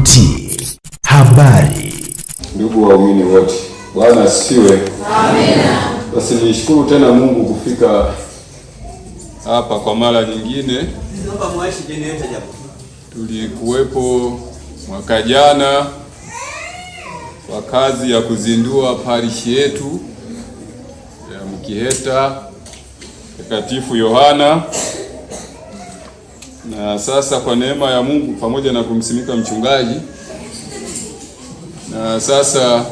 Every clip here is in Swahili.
sauti, habari. Ndugu waumini wote, Bwana asifiwe. Amina. Basi nishukuru tena Mungu kufika hapa kwa mara nyingine. Tulikuwepo mwaka jana kwa kazi ya kuzindua parishi yetu ya Mkiheta Mtakatifu Yohana, na sasa kwa neema ya Mungu pamoja na kumsimika mchungaji, na sasa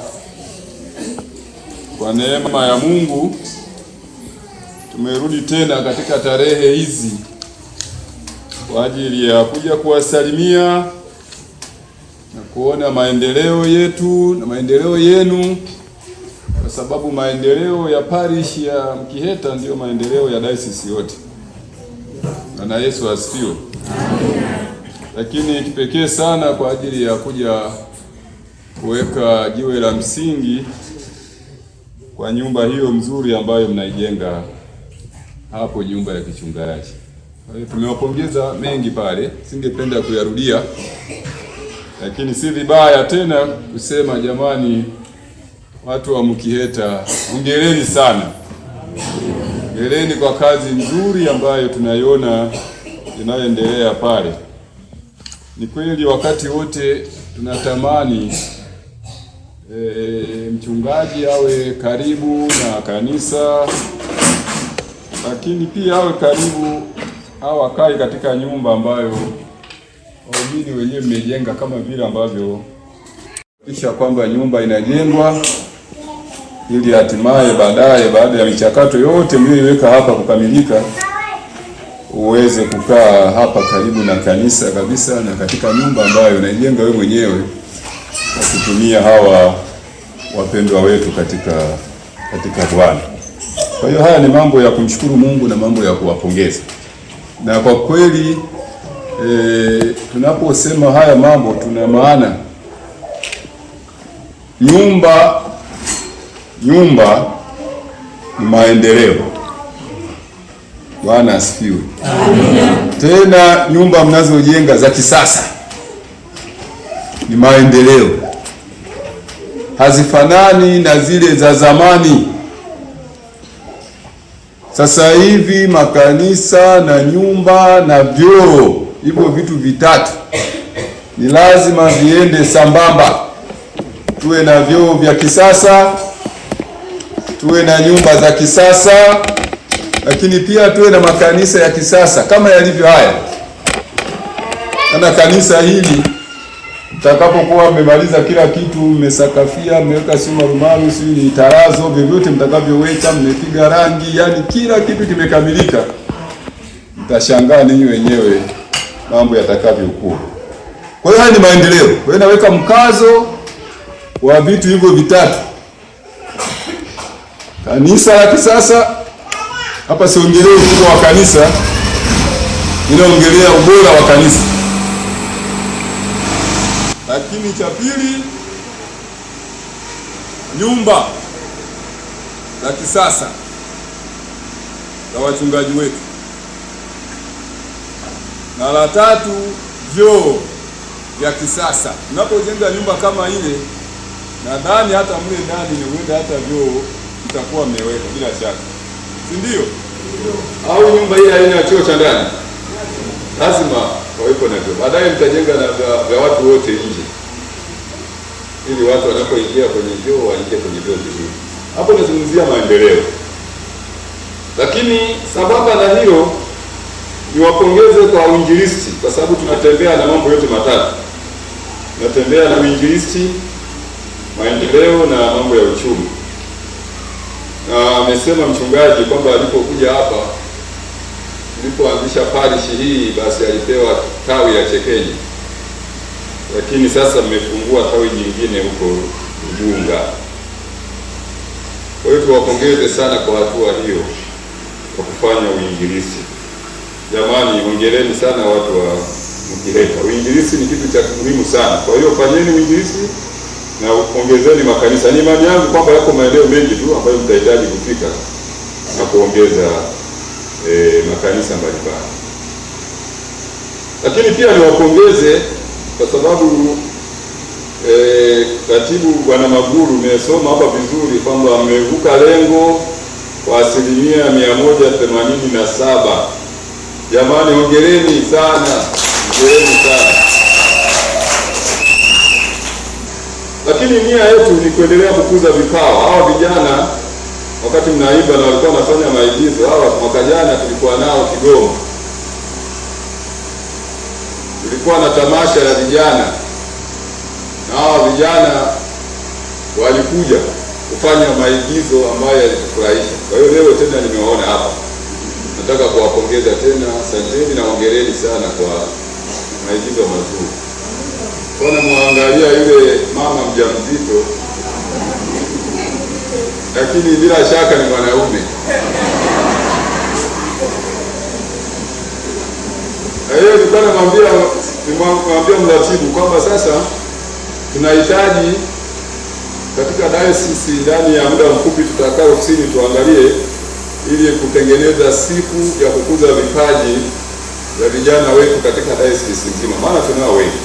kwa neema ya Mungu tumerudi tena katika tarehe hizi kwa ajili ya kuja kuwasalimia na kuona maendeleo yetu na maendeleo yenu, kwa sababu maendeleo ya parishi ya Mkiheta ndiyo maendeleo ya dayosisi yote. Bwana Yesu asifiwe. Lakini kipekee sana kwa ajili ya kuja kuweka jiwe la msingi kwa nyumba hiyo mzuri ambayo mnaijenga hapo, nyumba ya kichungaji. Kwa hiyo tumewapongeza mengi pale, singependa kuyarudia, lakini si vibaya tena kusema jamani, watu wa Mkiheta, hongereni sana. Hongereni kwa kazi nzuri ambayo tunaiona inayoendelea pale. Ni kweli wakati wote tunatamani mchungaji awe karibu na kanisa, lakini pia awe karibu au akae katika nyumba ambayo waumini wenyewe mmejenga, kama vile ambavyo kisha kwamba nyumba inajengwa ili hatimaye baadaye, baada ya michakato yote mliyoiweka hapa kukamilika, uweze kukaa hapa karibu na kanisa kabisa, na katika nyumba ambayo unaijenga wewe mwenyewe kutumia hawa wapendwa wetu katika Bwana. Kwa hiyo haya ni mambo ya kumshukuru Mungu na mambo ya kuwapongeza. Na kwa kweli tunaposema haya mambo tuna maana nyumba ni maendeleo. Bwana asifiwe. Amina. Tena nyumba mnazojenga za kisasa ni maendeleo, hazifanani na zile za zamani. Sasa hivi makanisa na nyumba na vyoo, hivyo vitu vitatu ni lazima viende sambamba. Tuwe na vyoo vya kisasa, tuwe na nyumba za kisasa, lakini pia tuwe na makanisa ya kisasa kama yalivyo haya. Na kanisa hili mtakapokuwa mmemaliza kila kitu, mmesakafia, mmeweka si marumaru, si ni tarazo, vyovyote mtakavyoweka, mmepiga rangi, yani kila kitu kimekamilika, mtashangaa ninyi wenyewe mambo yatakavyokuwa. Kwa hiyo haya ni maendeleo. Kwa hiyo naweka mkazo wa vitu hivyo vitatu: kanisa la kisasa. Hapa siongelee ukubwa wa kanisa, ninaongelea ubora wa kanisa. Lakini cha pili, nyumba za kisasa za wachungaji wetu, na la tatu, vyoo vya kisasa. Unapojenga nyumba kama ile, nadhani hata mle ndani ni huenda hata vyoo mtakuwa mmeweka bila shaka, si ndio? Au nyumba hii haina choo cha ndani? Lazima wawepo na vyoo. Baadaye mtajenga na vya watu wote nje, ili watu wanapoingia kwenye vyoo waingie kwenye vyoo vizuri. Hapo nazungumzia maendeleo. Lakini sambamba na hilo, niwapongeze kwa uinjilisti, kwa sababu tunatembea na mambo yote matatu. Tunatembea na uinjilisti, maendeleo na mambo ya uchumi. Na amesema mchungaji kwamba alipokuja hapa, tulipoanzisha parishi hii, basi alipewa tawi ya Chekenye, lakini sasa mmefungua tawi nyingine huko Ujunga. Kwa hiyo tuwapongeze sana kwa hatua hiyo kwa kufanya uinjilisti. Jamani, hongereni sana watu wa Mkiheta. Uinjilisti ni kitu cha muhimu sana. Kwa hiyo fanyeni uinjilisti na ongezeni makanisa. Ni imani yangu kwamba yako maeneo mengi tu ambayo mtahitaji kufika na kuongeza makanisa mbalimbali. Lakini pia niwapongeze kwa sababu Katibu Bwana Maguru, nimesoma hapa vizuri kwamba amevuka lengo kwa 187%. Jamani, hongereni sana, hongereni sana. Lakini nia yetu ni kuendelea kukuza vipawa. Hawa vijana wakati mnaimba na walikuwa wanafanya maigizo, hawa mwaka jana tulikuwa nao Kigoma, tulikuwa na tamasha la vijana na hawa vijana walikuja kufanya maigizo ambayo yalitufurahisha. Kwa hiyo leo tena nimewaona hapa, nataka kuwapongeza tena, asanteni na hongereni sana kwa maigizo mazuri. Kuna muangalia yule mama mjamzito, lakini bila shaka ni mwanaume. Hiyo nilikuwa nimwambia mratibu kwamba sasa tunahitaji katika dayosisi ndani ya muda mfupi tutakaa ofisini tuangalie ili kutengeneza siku ya kukuza vipaji vya vijana wetu katika dayosisi nzima, maana tunao wengi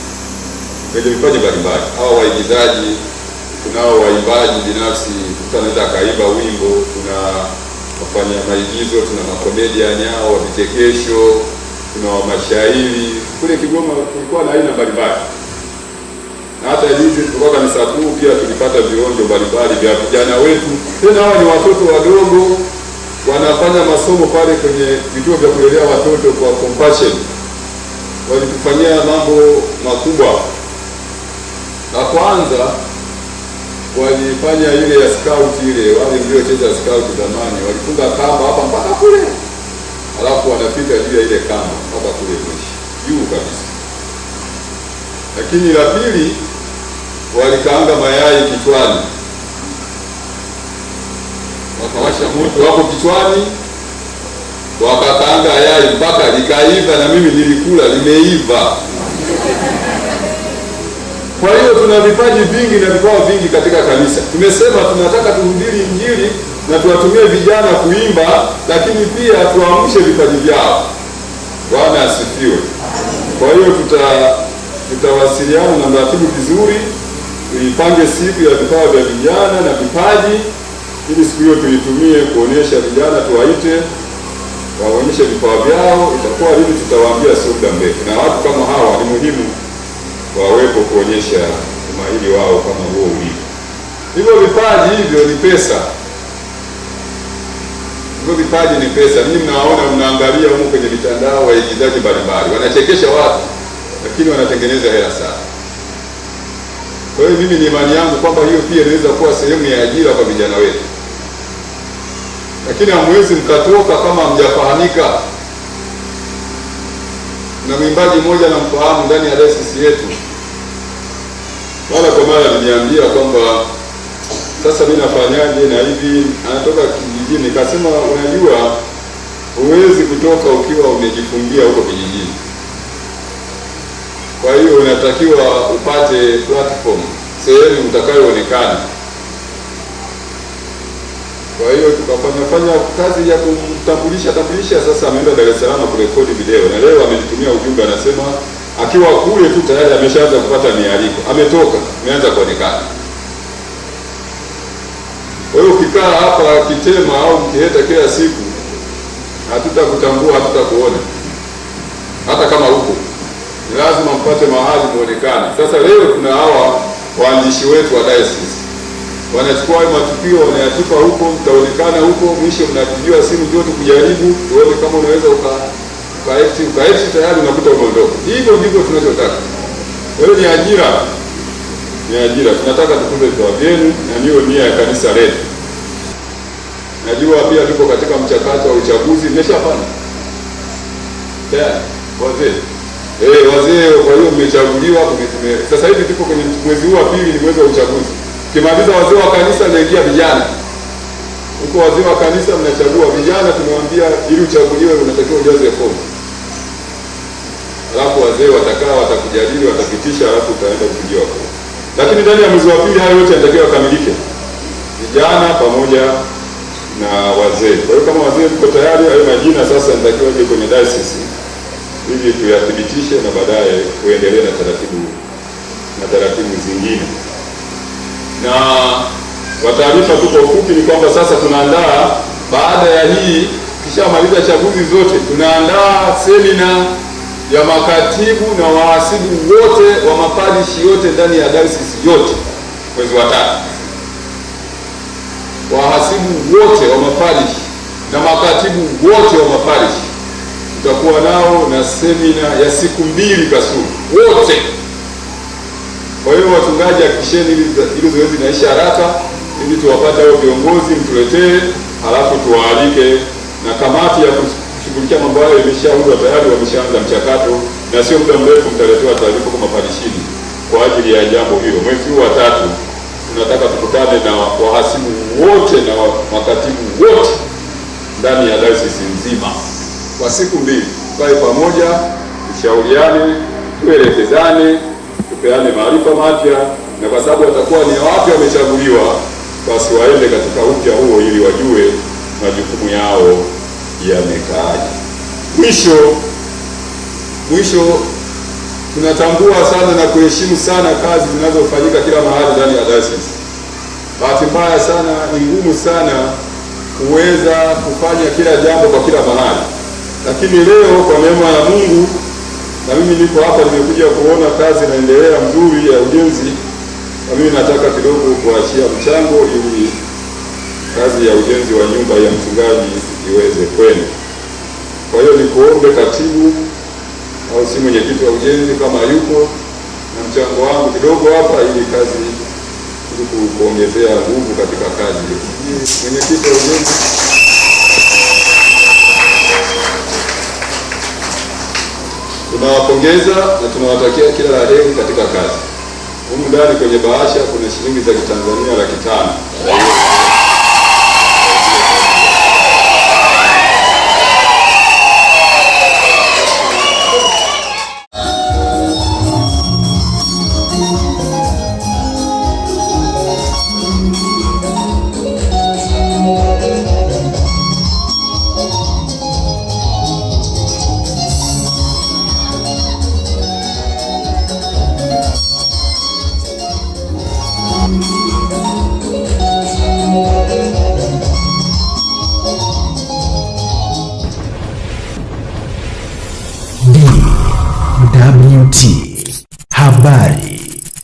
kwenye vipaji mbalimbali. Hao waigizaji, tunao waimbaji binafsi, mtu anaweza akaimba wimbo, tuna wafanya maigizo, tuna makomedian hao wa vichekesho, tuna wa mashairi. Kule Kigoma kulikuwa na aina mbalimbali. Na hata hivi tulikuwa kanisa kuu pia tulipata vionjo mbalimbali vya vijana wetu. Tena hawa ni watoto wadogo wanafanya masomo pale kwenye vituo vya kulelea watoto kwa Compassion. Walitufanyia mambo makubwa. Na kwanza walifanya ile ya scout, ile wale mliocheza scout zamani walifunga kamba hapa mpaka kule, alafu wanapita juu ya ile kamba mpaka kule mwisho juu kabisa. Lakini la pili, walikaanga mayai kichwani, wakawasha moto hapo kichwani, wakakaanga yai mpaka likaiva, na mimi nilikula, limeiva. Kwa hiyo tuna vipaji vingi na vipawa vingi katika kanisa. Tumesema tunataka tuhubiri Injili na tuwatumie vijana kuimba, lakini pia tuamshe vipaji vyao. Bwana asifiwe. Kwa hiyo tutawasiliana na mratibu vizuri, tuipange siku ya vipawa vya vijana na vipaji, ili siku hiyo tuitumie kuonesha vijana, tuwaite waonyeshe vipawa vyao. Itakuwa lini tutawaambia, sio muda mrefu, na watu kama hawa ni muhimu wawepo kuonyesha umahiri wao kama huo ulivyo. Hivyo vipaji hivyo ni pesa. Hivyo vipaji ni pesa. Mimi mnaona, mnaangalia huko kwenye mitandao waigizaji mbalimbali wanachekesha watu, lakini wanatengeneza hela sana. Kwa hiyo mimi ni imani yangu kwamba hiyo pia inaweza kuwa sehemu ya ajira kwa vijana wetu. Lakini hamwezi mkatoka kama hamjafahamika. Na mwimbaji mmoja namfahamu ndani ya dayosisi yetu, mara kwa mara aliniambia kwamba sasa mimi nafanyaje na hivi, anatoka kijijini. Nikasema unajua, huwezi kutoka ukiwa umejifungia huko kijijini. Kwa hiyo unatakiwa upate platform, sehemu utakayoonekana. Kwa hiyo tukafanya kazi ya kumtambulisha. Sasa ameenda Dar es Salaam kurekodi video, na leo amenitumia ujumbe, anasema akiwa kule tu tayari ameshaanza kupata mialiko, ametoka ameanza kuonekana. Kwa hiyo ukikaa hapa Kitema au Mkiheta kila siku, hatutakutambua, hatutakuona. Hata kama huko ni lazima mpate mahali muonekane. Sasa leo kuna hawa waandishi wetu wa dayosisi wanachukua hayo matukio, wanayatupa huko, mtaonekana huko, mwisho mnapigiwa simu, njoo tukujaribu tuone kama unaweza ukaekti, tayari unakuta umeondoka. Hivyo ndivyo tunachotaka. Kwa hiyo ni ajira, tunataka tukuze vipawa vyenu, na niyo nia ya kanisa letu. Najua pia tuko katika mchakato wa uchaguzi, mmeshafanya tayari wazee. Kwa hiyo mmechaguliwa, sasa hivi tuko kwenye mwezi huu wa pili, ni mwezi wa uchaguzi. Kimaliza wazee wa kanisa, naingia vijana huko. Wazee wa kanisa mnachagua vijana, tumewambia ili uchaguliwe unatakiwa ujaze fomu, alafu wazee watakaa, watakujadili, watapitisha, alafu utaenda kupigiwa fomu. Lakini ndani ya mwezi wa pili hayo yote yanatakiwa yakamilike, vijana pamoja na wazee. Kwa hiyo kama wazee mko tayari, hayo majina sasa nitakiwa je kwenye dayosisi ili tuyathibitishe na baadaye kuendelea na taratibu na taratibu zingine. Na kwa taarifa tu kwa ufupi ni kwamba sasa tunaandaa, baada ya hii kishamaliza chaguzi zote, tunaandaa semina ya makatibu na wahasibu wote wa maparishi yote ndani ya dayosisi yote mwezi wa 3. Wahasibu wote wa maparishi na makatibu wote wa maparishi tutakuwa nao na semina ya siku 2 kasoro wote. Kwa hiyo wachungaji, hakikisheni ili zoezi linaisha haraka, ili tuwapate hao viongozi, mtuletee, halafu tuwaalike, na kamati ya kushughulikia mambo hayo imeshaundwa tayari, wameshaanza mchakato, na sio muda mrefu mtaletewa taarifa kwa maparishini kwa ajili ya jambo hilo. Mwezi huu wa 3 tunataka tukutane na wahasibu wote na makatibu wote ndani ya dayosisi nzima kwa siku 2, tukae pamoja, tushauriane, tuelekezane, tupeane maarifa mapya, na kwa sababu watakuwa ni wapya wamechaguliwa, basi waende katika upya huo ili wajue majukumu yao yamekaaje. Mwisho tunatambua sana na kuheshimu sana kazi zinazofanyika kila mahali ndani ya dayosisi. Bahati mbaya sana, ni ngumu sana kuweza kufanya kila jambo kwa kila mahali, lakini leo kwa neema ya Mungu na mimi niko hapa, nimekuja kuona kazi inaendelea nzuri ya ujenzi, na mimi nataka kidogo kuachia mchango ili kazi ya ujenzi wa nyumba ya mchungaji iweze kwenda. Kwa hiyo nikuombe katibu au si mwenyekiti wa ujenzi kama yuko na mchango wangu kidogo hapa, ili kazi ili kuongezea nguvu katika kazi hii. Mwenyekiti wa ujenzi, tunawapongeza na tunawatakia kila la heri katika kazi. Humu ndani kwenye bahasha kuna shilingi za Kitanzania 500,000.